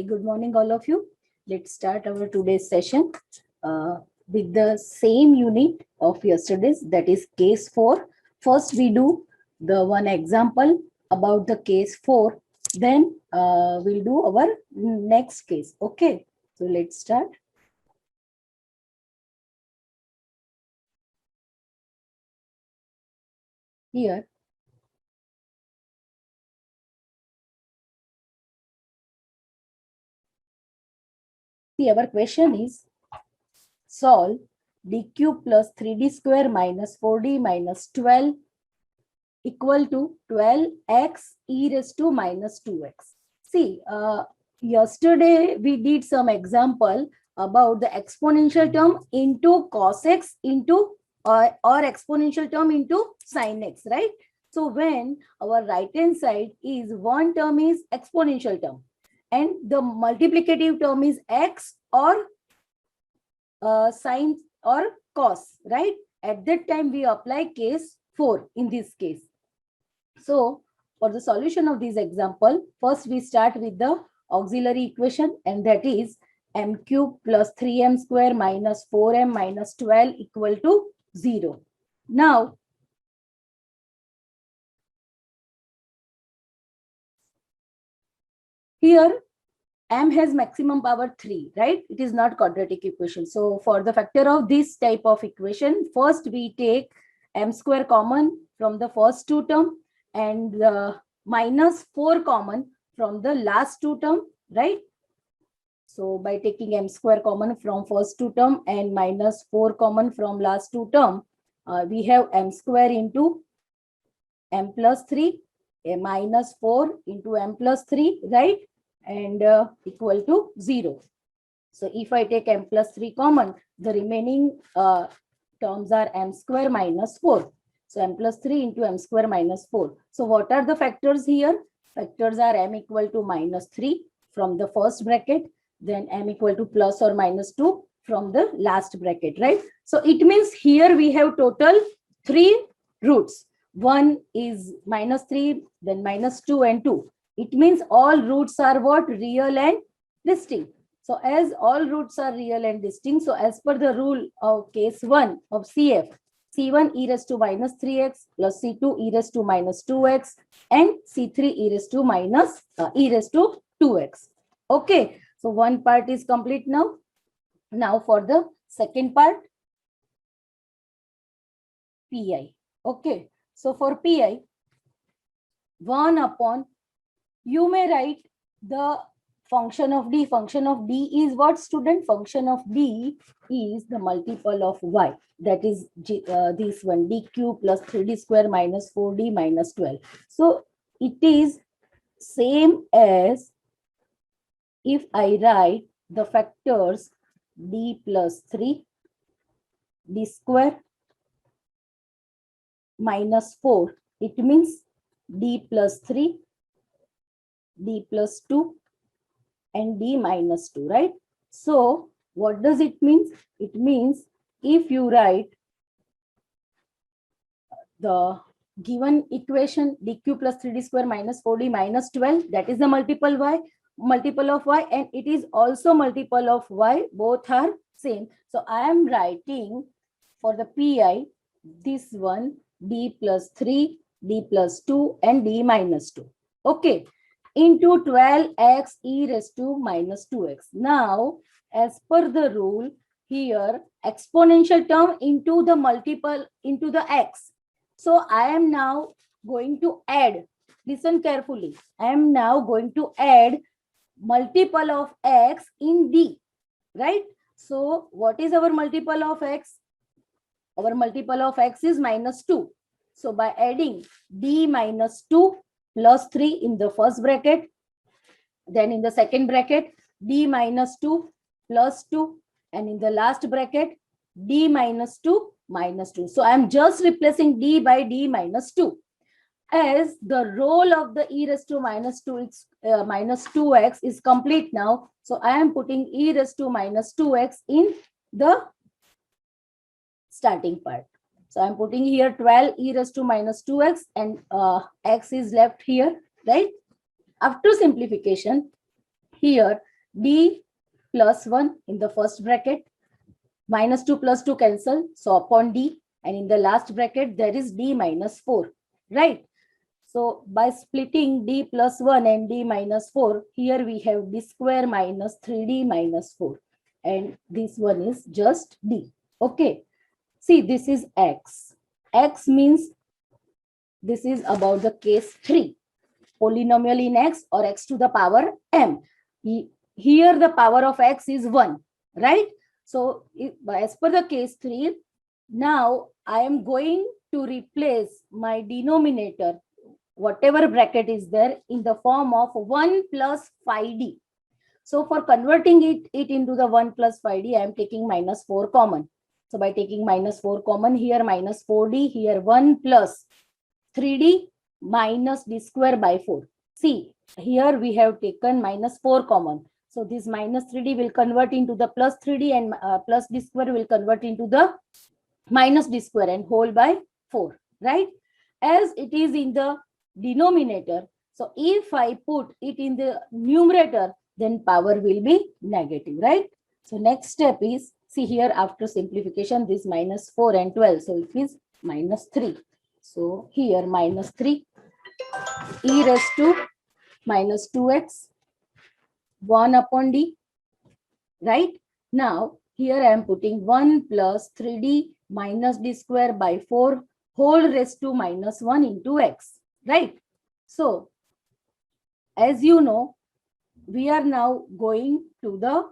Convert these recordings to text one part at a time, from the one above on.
Very good morning, all of you. Let's start our today's session with the same unit of yesterday's, that is case 4. First, we do the one example about the case 4. Then we'll do our next case. Okay, so let's start. Here, see, our question is solve d cube plus 3d square minus 4d minus 12 equal to 12x e raised to minus 2x. See, yesterday we did some example about the exponential term into cos x into or exponential term into sin x, right? So when our right hand side is one term is exponential term and the multiplicative term is x or sin or cos, right? At that time we apply case 4 in this case. So for the solution of this example, first we start with the auxiliary equation, and that is m cube plus 3m square minus 4m minus 12 equal to 0. Now, here m has maximum power 3, right? It is not quadratic equation. So for the factor of this type of equation, first we take m square common from the first two term and minus 4 common from the last two term, right? So by taking m square common from first two term and minus 4 common from last two term, we have m square into m plus 3, a minus 4 into m plus 3, right? And equal to 0. So if I take m plus 3 common, the remaining terms are m square minus 4. So m plus 3 into m square minus 4. So what are the factors here? Factors are m equal to minus 3 from the first bracket, then m equal to plus or minus 2 from the last bracket, right? So it means here we have total 3 roots. One is minus 3, then minus 2 and 2. It means all roots are what? Real and distinct. So as all roots are real and distinct, so as per the rule of case 1 of CF, C1 e raised to minus 3x plus C2 e raised to minus 2x and C3 e raised to minus e raised to 2x. Okay, so one part is complete now. Now for the second part, PI. Okay, so for PI, 1 upon, you may write the function of D. Function of D is what, student? Function of D is the multiple of y. That is this one, d cube plus 3d square minus 4d minus 12. So it is same as if I write the factors d plus 3, d square minus 4. It means d plus 3, d plus 2 and d minus 2, right? So what does it mean? It means if you write the given equation d cube plus 3d square minus 4d minus 12, that is the multiple of y, and it is also multiple of y, both are same. So I am writing for the PI this one, d plus 3, d plus 2 and d minus 2. Okay, into 12x e raised to minus 2x. Now, as per the rule, here exponential term into the multiple into the x. So I am now going to add, listen carefully, I am now going to add multiple of x in d, right? So what is our multiple of x? Our multiple of x is minus 2. So by adding d minus 2 plus 3 in the first bracket, then in the second bracket, d minus 2 plus 2, and in the last bracket, d minus 2 minus 2. So I am just replacing d by d minus 2. As the role of the e raised to minus 2, minus 2x is complete now. So I am putting e raised to minus 2x in the starting part. So I'm putting here 12 e raised to minus 2x and x is left here, right? After simplification, here d plus 1 in the first bracket, minus 2 plus 2 cancel, so upon d, and in the last bracket there is d minus 4, right? So by splitting d plus 1 and d minus 4, here we have d square minus 3d minus 4, and this one is just d. Okay, see, this is x. X means this is about the case 3, polynomial in x or x to the power m. Here the power of x is 1, right? So as per the case 3, now I am going to replace my denominator, whatever bracket is there, in the form of 1 plus phi d. So for converting it into the 1 plus phi d, I am taking minus 4 common. So by taking minus 4 common, here minus 4d, here 1 plus 3d minus d square by 4. See, here we have taken minus 4 common. So this minus 3d will convert into the plus 3d, and plus d square will convert into the minus d square, and whole by 4, right? As it is in the denominator, so if I put it in the numerator, then power will be negative, right? So next step is, see here, after simplification, this minus 4 and 12, so it is minus 3. So here minus 3 e raised to minus 2x 1 upon d, right? Now here I am putting 1 plus 3d minus d square by 4 whole raised to minus 1 into x, right? So as you know, we are now going to the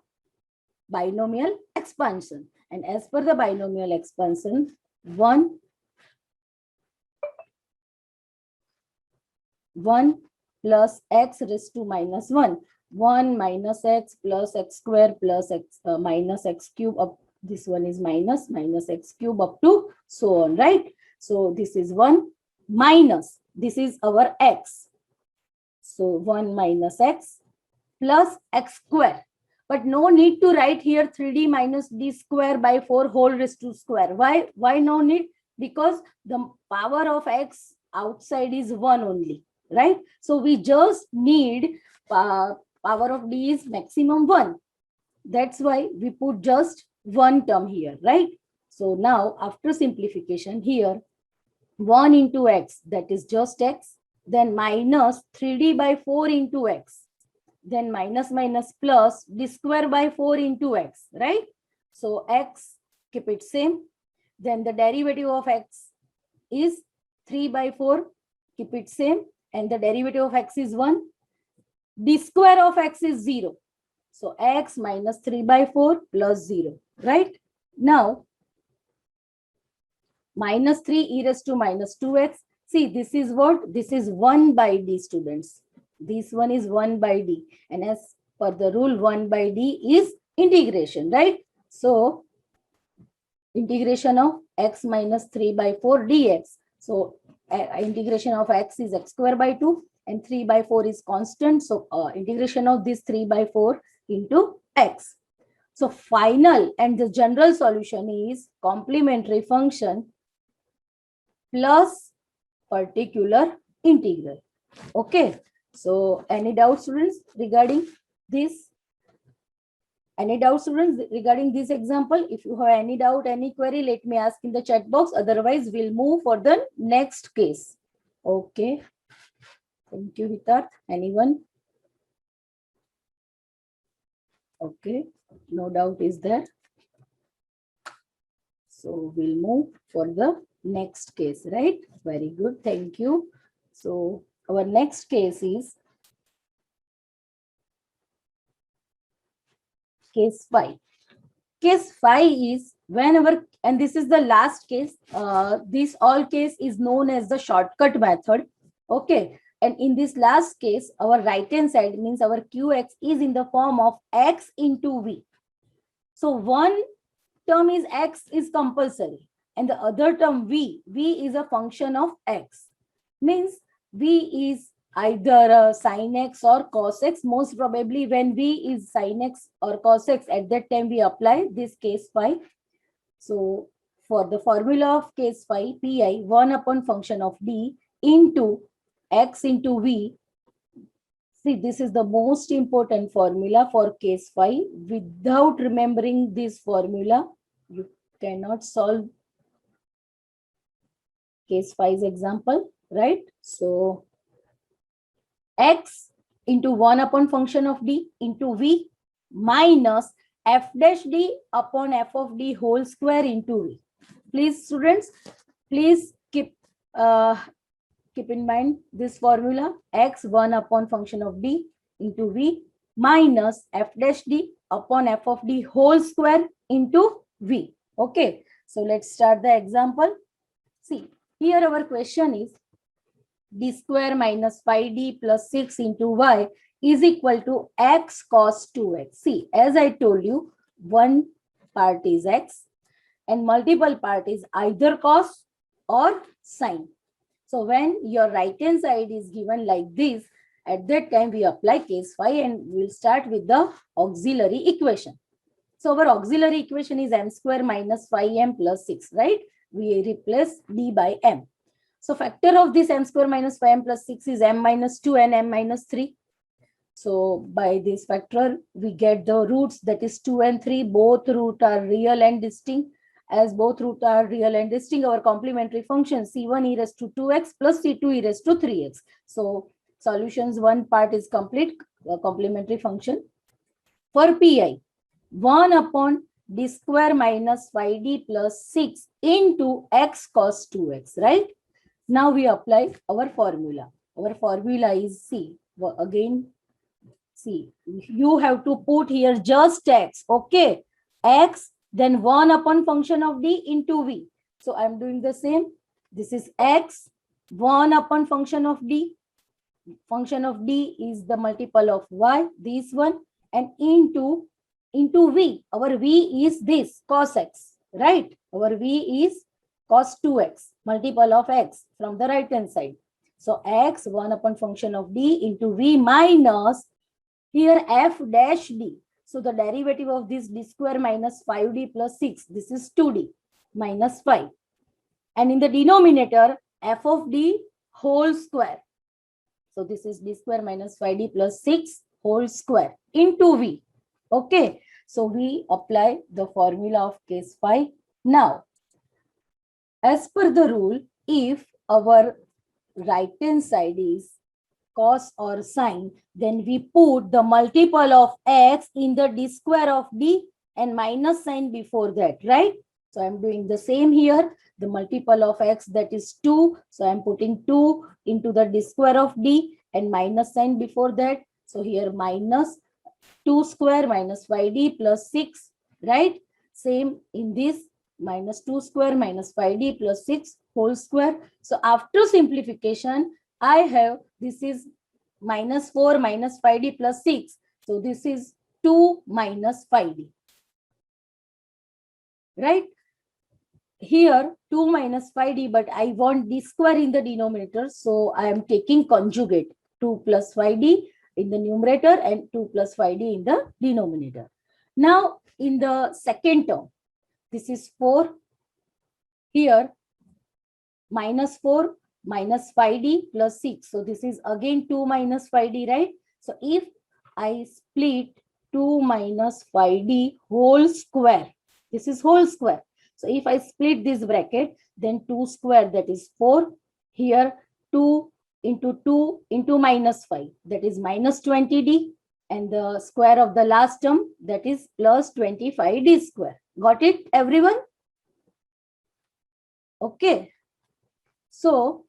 binomial expansion, and as per the binomial expansion, 1 plus x raised to minus 1, 1 minus x plus x square plus x minus x cube up, this one is minus x cube up to so on, right? So this is 1 minus, this is our x, so 1 minus x plus x square, but no need to write here 3d minus d square by 4 whole raised to square. Why no need? Because the power of x outside is 1 only, right? So we just need power of d is maximum 1. That's why we put just one term here, right? So now after simplification, here 1 into x, that is just x, then minus 3d by 4 into x, then minus minus plus d square by 4 into x, right? So x, keep it same. Then the derivative of x is 3 by 4, keep it same, and the derivative of x is 1. D square of x is 0. So x minus 3 by 4 plus 0, right? Now, minus 3 e raised to minus 2x. See, this is what? This is 1 by d, students. This one is 1 by d. And as per the rule, 1 by d is integration, right? So, integration of x minus 3 by 4 dx. So, integration of x is x square by 2 and 3 by 4 is constant. So, integration of this 3 by 4 into x. So, final and the general solution is complementary function plus particular integral. Okay. So, any doubts, students, regarding this? Any doubts, students, regarding this example? If you have any doubt, any query, let me ask in the chat box. Otherwise, we'll move for the next case. Okay. Thank you, Hitarth. Anyone? Okay. No doubt is there. So we'll move for the next case, right? Very good. Thank you. So our next case is case 5. Case 5 is whenever, and this is the last case, this all case is known as the shortcut method. Okay. And in this last case, our right hand side means our qx is in the form of x into v. So one term is x is compulsory, and the other term v is a function of x. Means v is either sin x or cos x. Most probably when v is sin x or cos x, at that time we apply this case 5. So for the formula of case 5, pi 1 upon function of d into x into v. See, this is the most important formula for case 5. Without remembering this formula, you cannot solve case 5's example, right? So, x into 1 upon function of d into v minus f dash d upon f of d whole square into v. Please, students, please keep in mind this formula: x 1 upon function of d into v minus f dash d upon f of d whole square into v. Okay, so let's start the example. See, here our question is d square minus 5d plus 6 into y is equal to x cos 2x. See, as I told you, one part is x and multiple part is either cos or sine. So when your right hand side is given like this, at that time we apply case 5 and we'll start with the auxiliary equation. So our auxiliary equation is m square minus 5m plus 6, right? We replace d by m. So factor of this m square minus 5m plus 6 is m minus 2 and m minus 3. So by this factor, we get the roots, that is 2 and 3. Both roots are real and distinct. As both roots are real and distinct, our complementary function c1 e raised to 2x plus c2 e raised to 3x. So solutions, one part is complete, complementary function. For pi, 1 upon d square minus 5d plus 6 into x cos 2x, right? Now we apply our formula. Our formula is C. Again, see, you have to put here just x, okay? X, then 1 upon function of d into v. So I'm doing the same. This is x, 1 upon function of d. Function of d is the multiple of y, this one, and into v. Our v is this, cos x, right? Our v is cos 2x, multiple of x from the right hand side. So x, 1 upon function of d into v minus here f dash d. So the derivative of this d square minus 5d plus 6, this is 2d minus 5. And in the denominator, f of d whole square. So this is d square minus 5d plus 6 whole square into v. Okay, so we apply the formula of case 5. Now, as per the rule, if our right hand side is cos or sine, then we put the multiple of x in the d square of d and minus sign before that, right? So I'm doing the same here. The multiple of x, that is 2. So I'm putting 2 into the d square of d and minus sign before that. So here minus 2 square minus 5d plus 6, right? Same in this, minus 2 square minus 5d plus 6 whole square. So after simplification, I have, this is minus 4 minus 5d plus 6. So this is 2 minus 5d, right? Here 2 minus 5d, but I want d square in the denominator. So I am taking conjugate, 2 plus 5d in the numerator and 2 plus 5d in the denominator. Now in the second term, this is 4. Here minus 4 minus 5d plus 6. So this is again 2 minus 5d, right? So if I split 2 minus 5d whole square, this is whole square. So if I split this bracket, then 2 square, that is 4. Here 2 into minus 5, that is minus 20d. And the square of the last term, that is plus 25d square. Got it, everyone? Okay. So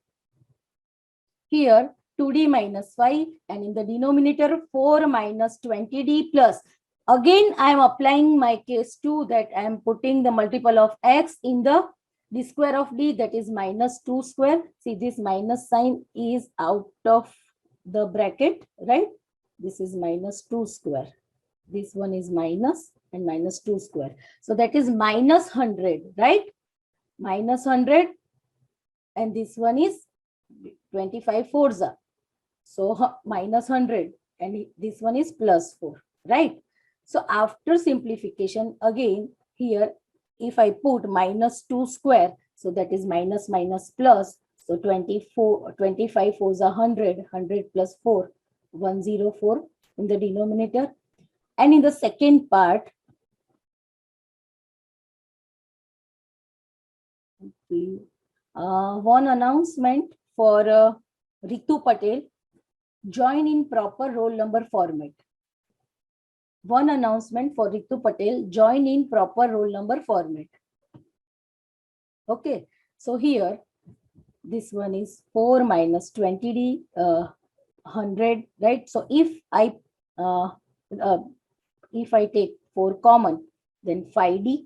here 2d minus 5 and in the denominator 4 minus 20d plus. Again, I am applying my case 2, that I am putting the multiple of x in the d square of d, that is minus 2 square. See, this minus sign is out of the bracket, right? This is minus 2 square. This one is minus and minus 2 square. So that is minus 100, right? Minus 100. And this one is 25 fours are. So minus 100 and this one is plus 4, right? So after simplification, again here, if I put minus 2 square, so that is minus minus plus. So 25 fours are 100, 100 plus 4, 104 in the denominator. And in the second part, one announcement for Ritu Patel, join in proper roll number format. One announcement for Ritu Patel, join in proper roll number format. Okay, so here, this one is 4 minus 20D, 100, right? So if I take 4 common, then 5D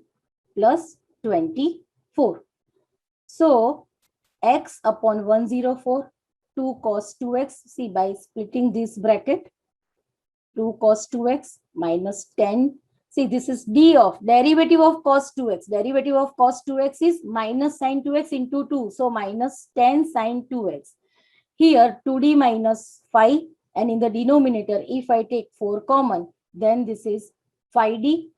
plus 24. So x upon 104, 2 cos 2x. See, by splitting this bracket, 2 cos 2x minus 10. See, this is d of derivative of cos 2x. Derivative of cos 2x is minus sin 2x into 2. So minus 10 sin 2x. Here 2d minus 5. And in the denominator, if I take 4 common, then this is 5d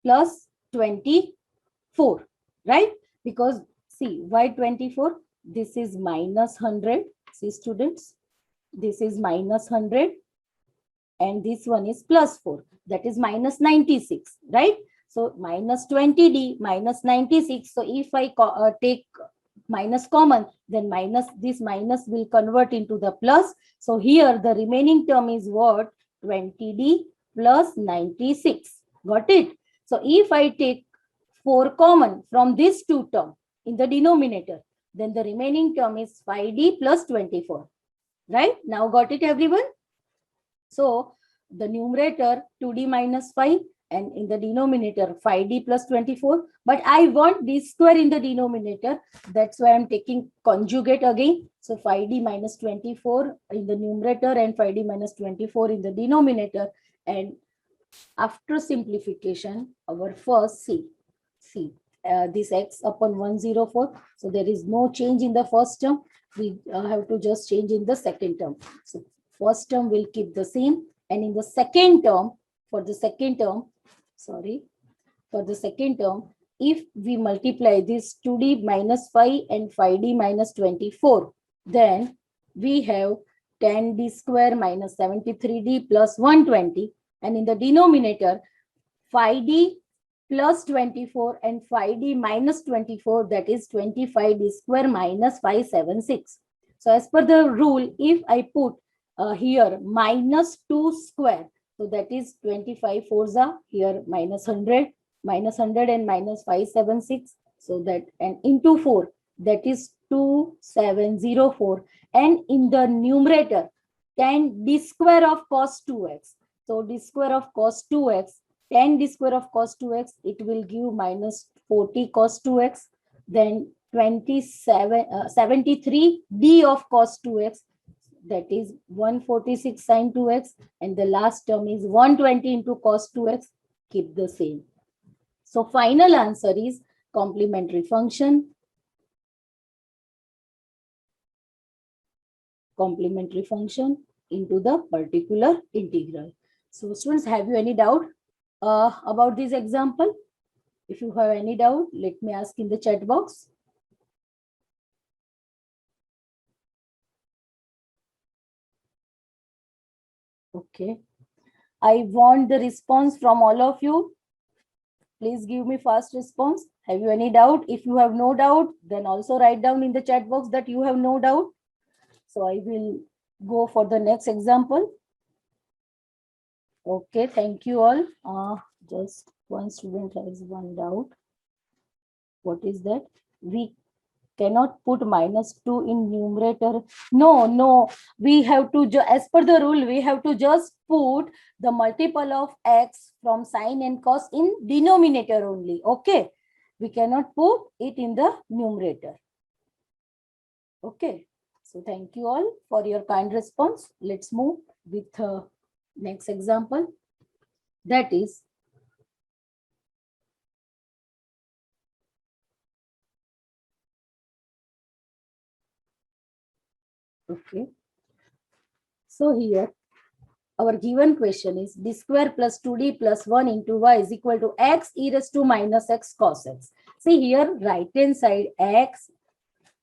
plus 24, right? Because see, why 24? This is minus 100. See, students, this is minus 100. And this one is plus 4. That is minus 96, right? So minus 20d minus 96. So if I take minus common, then minus, this minus will convert into the plus. So here the remaining term is what? 20d plus 96. Got it? So if I take 4 common from these two terms in the denominator, then the remaining term is 5d plus 24. Right? Now got it, everyone? So the numerator 2d minus 5 and in the denominator 5d plus 24. But I want d square in the denominator. That's why I'm taking conjugate again. So 5d minus 24 in the numerator and 5d minus 24 in the denominator. And after simplification, our first this x upon 104. So there is no change in the first term. We have to just change in the second term. So first term will keep the same. And in the second term, for the second term, if we multiply this 2d minus 5 and 5d minus 24, then we have 10d square minus 73d plus 120. And in the denominator, 5d plus 24 and 5d minus 24, that is 25d square minus 576. So as per the rule, if I put here minus 2 square, so that is 25 fours are here minus 100 and minus 576. So that, and into 4, that is 2704. And in the numerator, 10 d square of cos 2x. So d square of cos 2x, 10 d square of cos 2x, it will give minus 40 cos 2x. Then 73 d of cos 2x, that is 146 sin 2x. And the last term is 120 into cos 2x, keep the same. So final answer is complementary function. Complementary function into the particular integral. So students, have you any doubt about this example? If you have any doubt, let me ask in the chat box. Okay. I want the response from all of you. Please give me fast response. Have you any doubt? If you have no doubt, then also write down in the chat box that you have no doubt. So I will go for the next example. Okay, thank you all. Just one student has one doubt. What is that? We cannot put minus 2 in numerator. No, we have to, as per the rule, we have to just put the multiple of x from sine and cos in denominator only. Okay, we cannot put it in the numerator. Okay, so thank you all for your kind response. Let's move with next example. That is okay. So here our given question is d square plus 2d plus 1 into y is equal to x e raised to minus x cos x. See here, right hand side x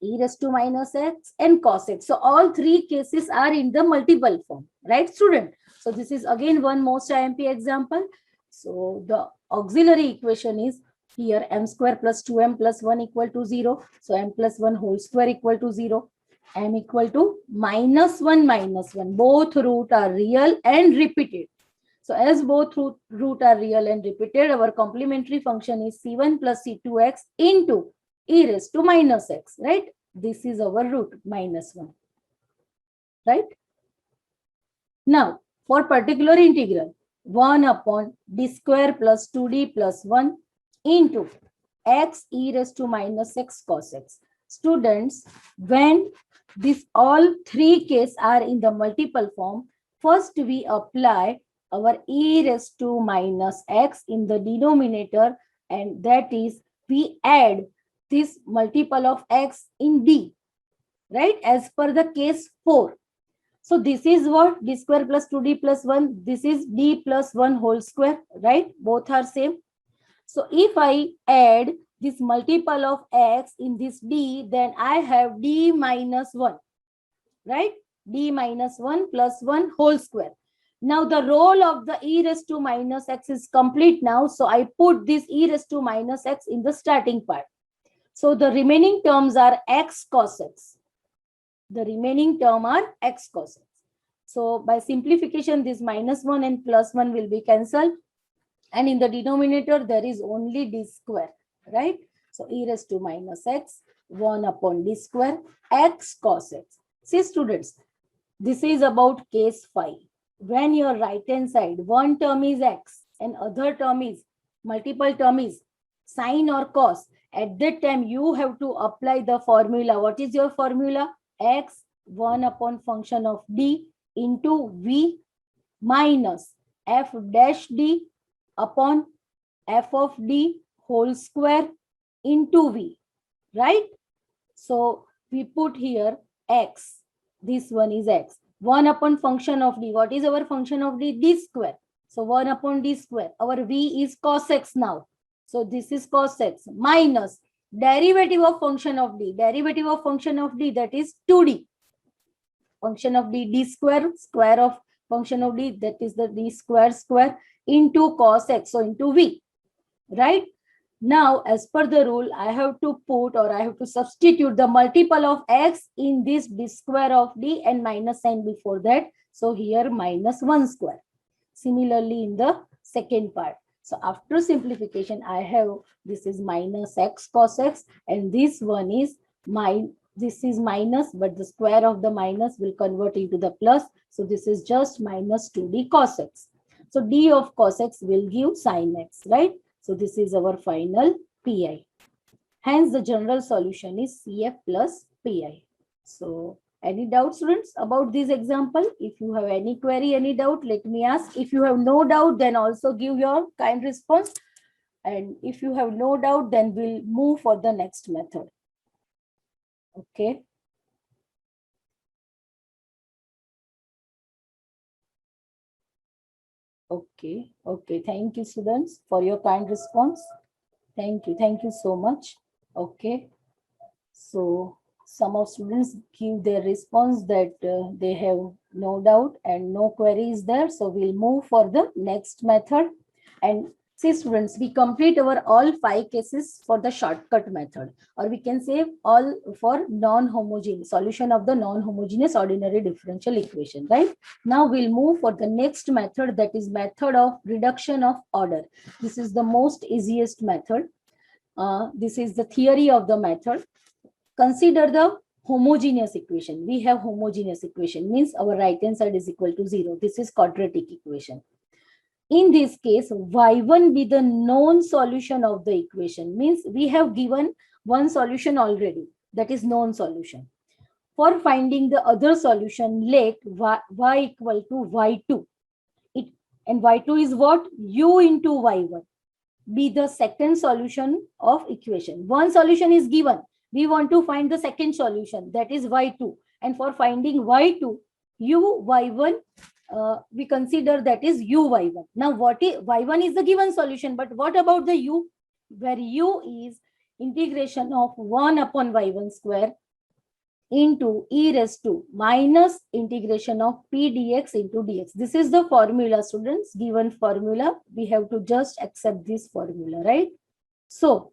e raised to minus x, and cos x. So all three cases are in the multiple form, right, student? So this is again one most IMP example. So the auxiliary equation is here m square plus 2m plus 1 equal to 0. So m plus 1 whole square equal to 0. M equal to minus 1 minus 1. Both root are real and repeated. So as both root are real and repeated, our complementary function is c1 plus c2x into e raised to minus x, right? This is our root minus 1, right? Now, for particular integral, 1 upon d square plus 2d plus 1 into x e raised to minus x cos x. Students, when these all three cases are in the multiple form, first we apply our e raised to minus x in the denominator, and that is we add this multiple of x in d, right, as per the case 4. So this is what? D square plus 2d plus 1. This is d plus 1 whole square, right? Both are same. So if I add this multiple of x in this d, then I have d minus 1, right? D minus 1 plus 1 whole square. Now the role of the e raised to minus x is complete now. So I put this e raised to minus x in the starting part. So the remaining terms are x cos x. The remaining term are x cos x. So by simplification, this minus 1 and plus 1 will be cancelled. And in the denominator, there is only d square, right? So e raised to minus x, 1 upon d square, x cos x. See students, this is about case 5. When your right hand side, one term is x and other term is, multiple term is sine or cos, at that time you have to apply the formula. What is your formula? X 1 upon function of d into v minus f dash d upon f of d whole square into v, right? So we put here x. This one is x. 1 upon function of d. What is our function of d? D square. So 1 upon d square. Our v is cos x now. So this is cos x minus derivative of function of d. Derivative of function of d, that is 2d. Function of d square, square of function of d, that is the d square square into cos x. So into v, right? Now, as per the rule, I have to put, or I have to substitute the multiple of x in this d square of d and minus sign before that. So here minus 1 square. Similarly, in the second part. So after simplification, I have, this is minus x cos x, and this one is this is minus, but the square of the minus will convert into the plus. So this is just minus 2d cos x. So d of cos x will give sin x, right? So this is our final pi. Hence, the general solution is CF plus pi. So any doubt, students, about this example? If you have any query, any doubt, let me ask. If you have no doubt, then also give your kind response. And if you have no doubt, then we'll move for the next method. Okay. Okay. Okay. Thank you, students, for your kind response. Thank you. Thank you so much. Okay. So some of students give their response that they have no doubt and no queries there. So we'll move for the next method. And see students, we complete our all 5 cases for the shortcut method, or we can say all for non-homogeneous solution of the non-homogeneous ordinary differential equation, right? Now we'll move for the next method, that is method of reduction of order. This is the most easiest method. This is the theory of the method. Consider the homogeneous equation. We have homogeneous equation, means our right hand side is equal to 0. This is quadratic equation. In this case, y1 be the known solution of the equation, means we have given one solution already, that is known solution. For finding the other solution, let y equal to y2. And y2 is what? U into y1 be the second solution of equation. One solution is given. We want to find the second solution, that is y2. And for finding y2, u y1, we consider that is u y1. Now what is y1 is the given solution, but what about the u? Where u is integration of 1 upon y1 square into e raised to minus integration of p dx into dx. This is the formula, students, given formula. We have to just accept this formula, right? So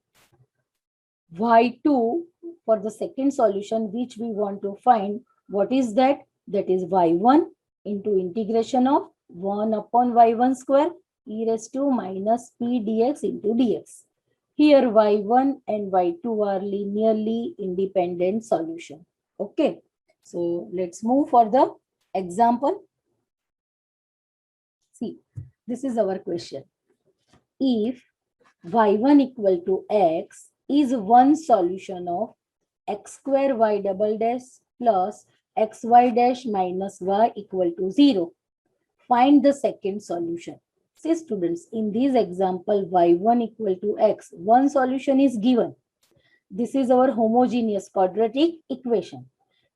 y2 for the second solution which we want to find, what is that? That is y1 into integration of 1 upon y1 square e raised to minus p dx into dx. Here y1 and y2 are linearly independent solution. Okay, so let's move for the example. See, this is our question. If y1 equal to x is one solution of x square y double dash plus xy dash minus y equal to 0, find the second solution. See students, in this example y1 equal to x, one solution is given. This is our homogeneous quadratic equation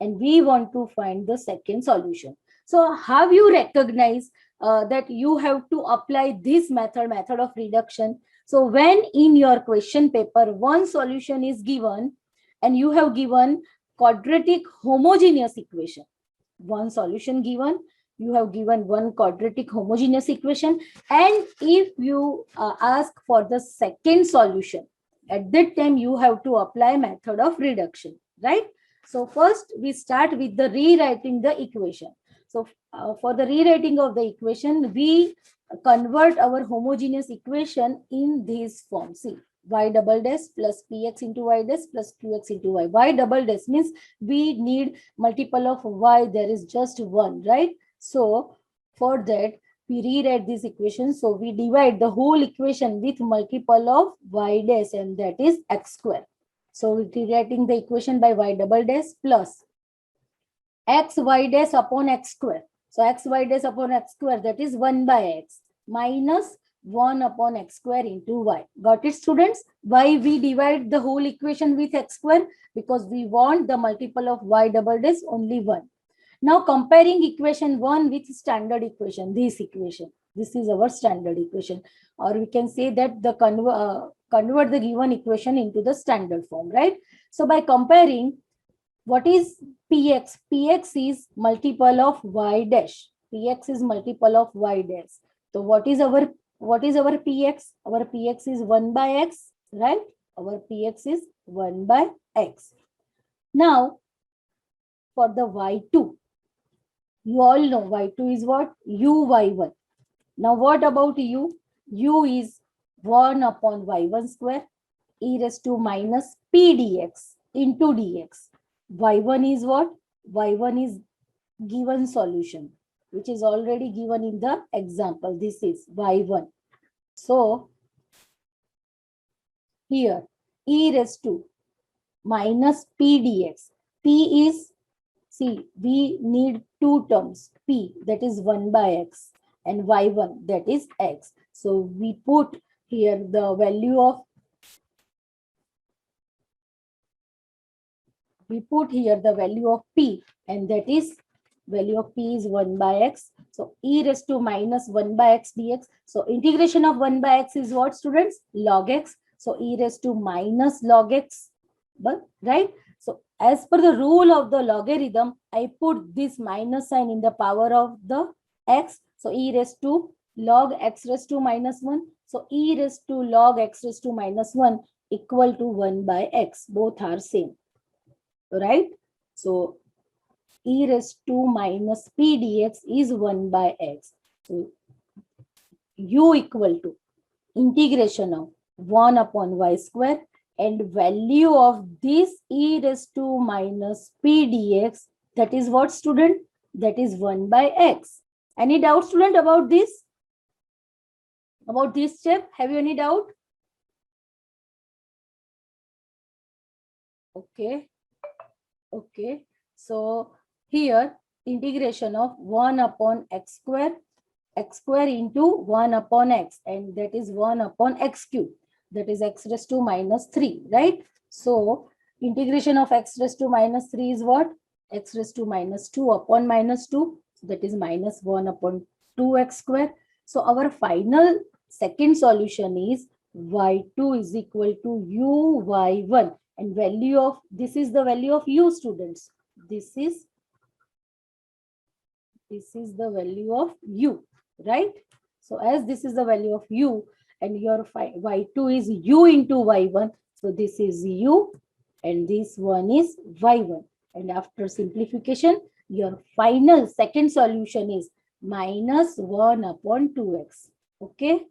and we want to find the second solution. So have you recognized that you have to apply this method of reduction? So when in your question paper one solution is given and you have given quadratic homogeneous equation, one solution given, you have given one quadratic homogeneous equation, and if you ask for the second solution, at that time you have to apply method of reduction, right? So first we start with the rewriting the equation. So for the rewriting of the equation, we convert our homogeneous equation in this form. See, y double dash plus px into y dash plus qx into y. Y double dash means we need multiple of y, there is just one, right? So for that we rewrite this equation. So we divide the whole equation with multiple of y dash, and that is x square. So we're rewriting the equation by y double dash plus x y dash upon x square. So x y dash upon x square, that is 1 by x minus 1 upon x square into y. Got it, students? Why we divide the whole equation with x square? Because we want the multiple of y double dash only 1. Now comparing equation 1 with standard equation, this equation. This is our standard equation, or we can say that the convert the given equation into the standard form, right? So by comparing, what is px? Px is multiple of y dash. Px is multiple of y dash. So what is our px? Our px is 1 by x, right? Our px is 1 by x. Now for the y2, you all know y2 is what? uy1. Now what about u? U is 1 upon y1 square e raised to minus p dx into dx. Y1 is what? Y1 is given solution, which is already given in the example. This is y1. So here e raised to minus p dx. P is, see, we need two terms. P, that is 1 by x, and y1, that is x. So we put here the value of, p, and that is value of p is 1 by x. So e raised to minus 1 by x dx. So integration of 1 by x is what, students? Log x. So e raised to minus log x, but right? So as per the rule of the logarithm, I put this minus sign in the power of the x. So e raised to log x raised to minus 1. So e raised to log x raised to minus 1 equal to 1 by x. Both are same, right? So e raised to minus p dx is 1 by x. So u equal to integration of 1 upon y square, and value of this e raised to minus p dx, that is what, student? That is 1 by x. Any doubt, student, about this? About this step? Have you any doubt? Okay. Okay. So here integration of 1 upon x square into 1 upon x, and that is 1 upon x cube, that is x raised to minus 3, right? So integration of x raised to minus 3 is what? X raised to minus 2 upon minus 2, so that is minus 1 upon 2x square. So our final second solution is y2 is equal to uy1, and value of, this is the value of u, students. this is the value of u, right? So as this is the value of u and your y2 is u into y1, so this is u and this one is y1. And after simplification, your final second solution is minus 1 upon 2x. Okay.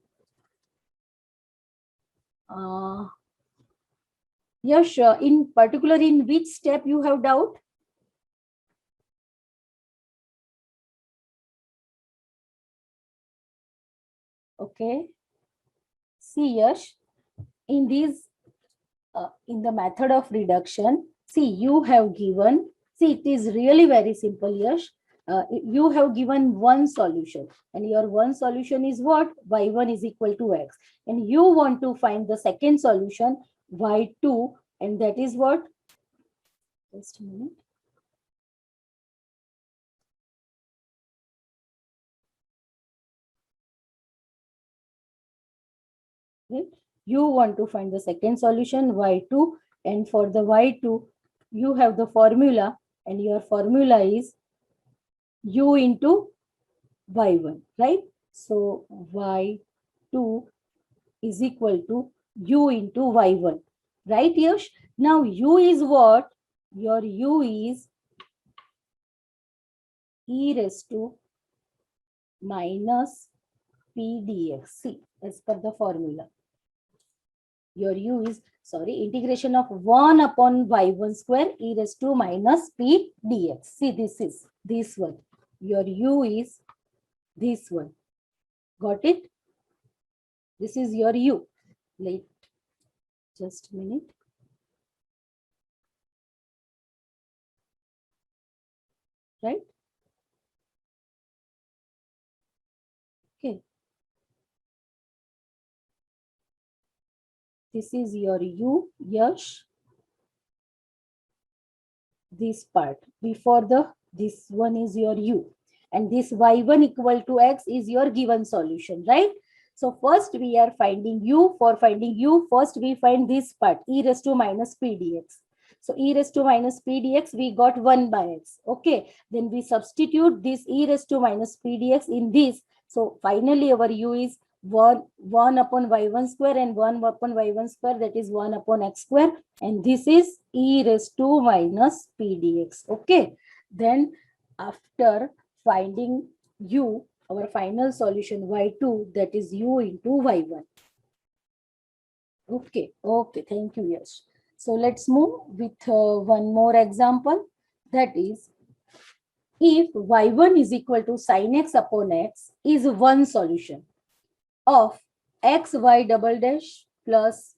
Yes, in particular, in which step you have doubt? Okay. See, Yash, in these, in the method of reduction, see, you have given, see, it is really very simple, Yash. You have given one solution, and your one solution is what? Y1 is equal to x. And you want to find the second solution, y2, and that is what? Just a minute. Okay. You want to find the second solution, y2, and for the y2, you have the formula, and your formula is u into y1, right? So y2 is equal to u into y1, right, Yash? Now u is what? Your u is e raised to minus p dx. See, as per the formula. Your u is, sorry, integration of 1 upon y1 square e raised to minus p dx. See, this is this one. Your u is this one. Got it? This is your u. Wait, just a minute. Right? Okay. This is your u, Yash. This part. Before this one is your u. And this y1 equal to x is your given solution, right? So first we are finding u. For finding u, first we find this part, e raised to minus p dx. So e raised to minus p dx, we got 1 by x. Okay. Then we substitute this e raised to minus p dx in this. So finally our u is 1 upon y1 square and 1 upon y1 square, that is 1 upon x square. And this is e raised to minus p dx. Okay. Then after finding u, our final solution y2, that is u into y1. Okay, okay, thank you, Yash. So let's move with one more example. That is, if y1 is equal to sin x upon x is one solution of x y double dash plus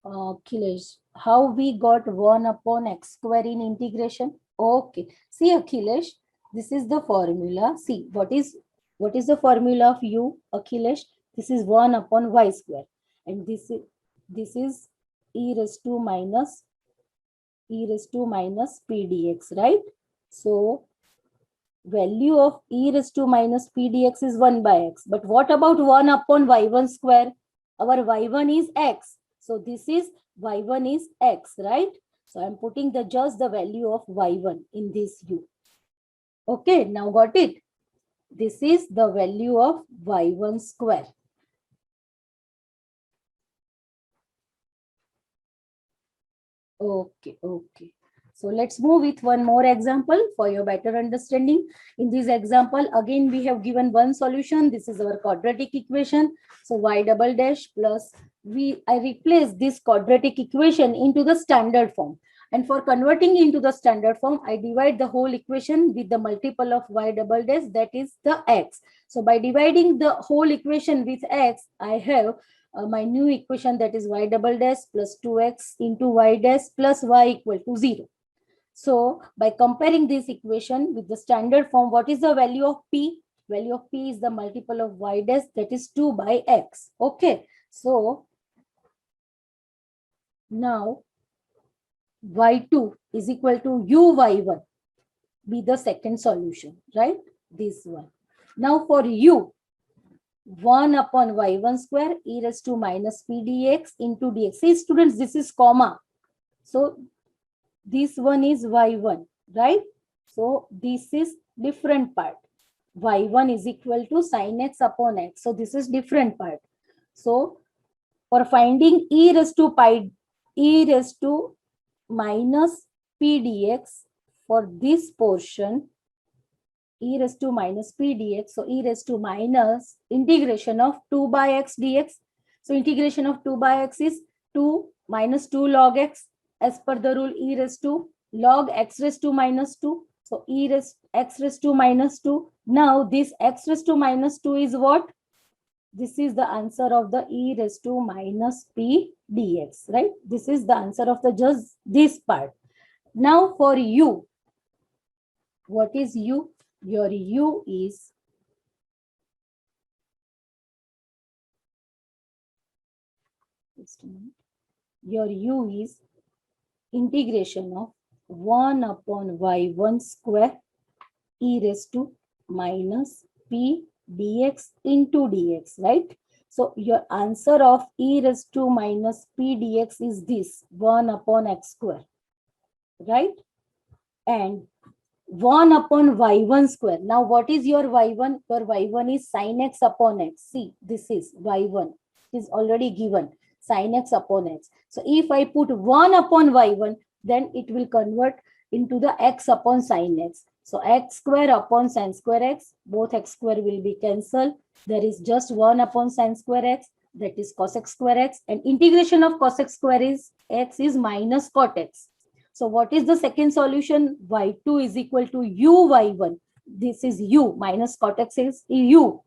Akhilesh, how we got 1 upon x square in integration? Okay. See, Akhilesh, this is the formula. See, what is the formula of u, Akhilesh? This is 1 upon y square. And this is e raised to minus p dx, right? So value of e raised to minus p dx is 1 by x. But what about 1 upon y1 square? Our y1 is x. So this is y1 is x, right? So I'm putting just the value of y1 in this u. Okay, now got it? This is the value of y1 square. Okay, okay. So let's move with one more example for your better understanding. In this example, again, we have given one solution. This is our quadratic equation. So y double dash plus I replace this quadratic equation into the standard form. And for converting into the standard form, I divide the whole equation with the multiple of y double dash, that is the x. So by dividing the whole equation with x, I have my new equation, that is y double dash plus 2x into y dash plus y equal to 0. So by comparing this equation with the standard form, what is the value of p? Value of p is the multiple of y dash, that is 2 by x. Okay. So now y2 is equal to uy1 be the second solution, right? This one. Now for u, 1 upon y1 square e raised to minus p dx into dx. See, students, this is comma. So this one is y1, right? So this is different part. Y1 is equal to sin x upon x. So this is different part. So for finding e raised to minus p dx for this portion, e raised to minus p dx. So e raised to minus integration of 2 by x dx. So integration of 2 by x is 2 minus 2 log x, as per the rule e raised to log x raised to minus 2. So e raised x raised to minus 2. Now this x raised to minus 2 is what? This is the answer of the e raised to minus p dx, right? This is the answer of the just this part. Now for u, what is u? Your u is your u is integration of 1 upon y1 square e raised to minus p dx into dx, right? So your answer of e raised to minus p dx is this 1 upon x square, right? And 1 upon y1 square. Now what is your y1? Your y1 is sin x upon x. See, this is y1. It is already given, sin x upon x. So if I put 1 upon y1, then it will convert into the x upon sin x. So x square upon sin square x, both x square will be cancelled. There is just 1 upon sin square x, that is cos x square x, and integration of cos x square is x is minus cot x. So what is the second solution? Y2 is equal to uy1. This is u minus cot x is u.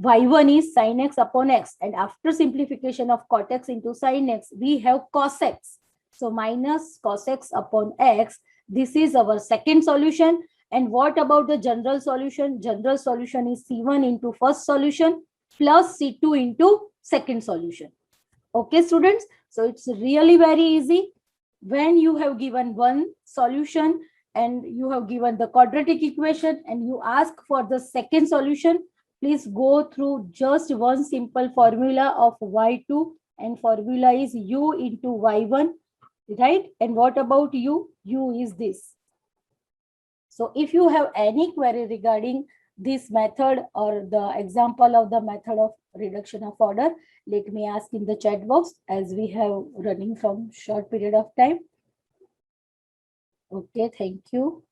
Y1 is sin x upon x. And after simplification of cot x into sin x, we have cos x. So minus cos x upon x. This is our second solution. And what about the general solution? General solution is C1 into first solution plus C2 into second solution. Okay, students. So it's really very easy. When you have given one solution and you have given the quadratic equation and you ask for the second solution, please go through just one simple formula of y2, and formula is u into y1, right? And what about u? U is this. So if you have any query regarding this method or the example of the method of reduction of order, let me ask in the chat box, as we have running from short period of time. Okay, thank you.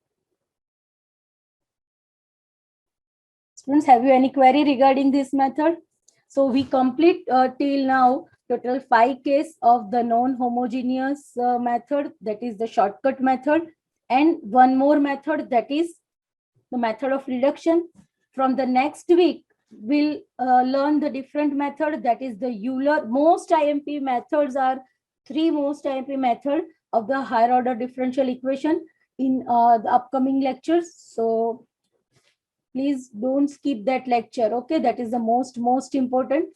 Students, have you any query regarding this method? So we complete till now total 5 cases of the non-homogeneous method, that is the shortcut method, and one more method, that is the method of reduction. From the next week, we'll learn the different method, that is the Euler. Most IMP methods are 3 most IMP method of the higher order differential equation in the upcoming lectures. So please don't skip that lecture. Okay, that is the most important.